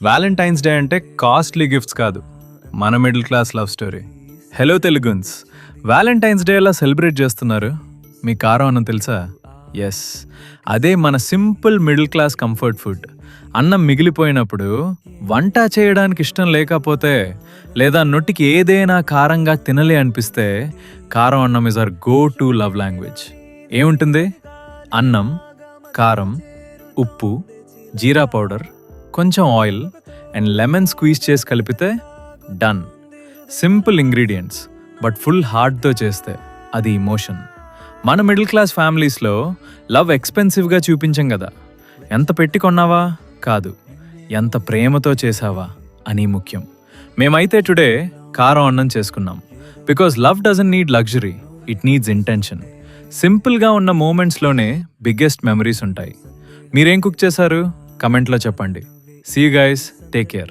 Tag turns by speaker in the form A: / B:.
A: Valentine's Day అంటే costly gifts కాదు, మన middle class love story. Hello తెలుగున్స్, వ్యాలంటైన్స్ డే ఎలా సెలబ్రేట్ చేస్తున్నారు? మీ కారం అన్నం తెలుసా? ఎస్, అదే మన simple middle class comfort food. అన్నం మిగిలిపోయినప్పుడు, వంట చేయడానికి ఇష్టం లేకపోతే, లేదా నొట్టికి ఏదైనా కారంగా తినలే అనిపిస్తే, కారం అన్నం is our go to love language. ఏముంటుంది? అన్నం, కారం, ఉప్పు, జీరా పౌడర్, కొంచెం ఆయిల్ అండ్ లెమన్ స్క్వీజ్ చేసి కలిపితే done. Simple ingredients but full హార్ట్తో చేస్తే అది ఇమోషన్. మన మిడిల్ క్లాస్ ఫ్యామిలీస్లో లవ్ ఎక్స్పెన్సివ్గా చూపించం కదా. ఎంత పెట్టి కొన్నావా కాదు, ఎంత ప్రేమతో చేసావా అని ముఖ్యం. మేమైతే టుడే కారం అన్నం చేసుకున్నాం. Because love doesn't need luxury, it needs intention. సింపుల్గా ఉన్న మూమెంట్స్లోనే బిగ్గెస్ట్ మెమరీస్ ఉంటాయి. మీరేం కుక్ చేశారు? కమెంట్లో చెప్పండి. See you guys, take care.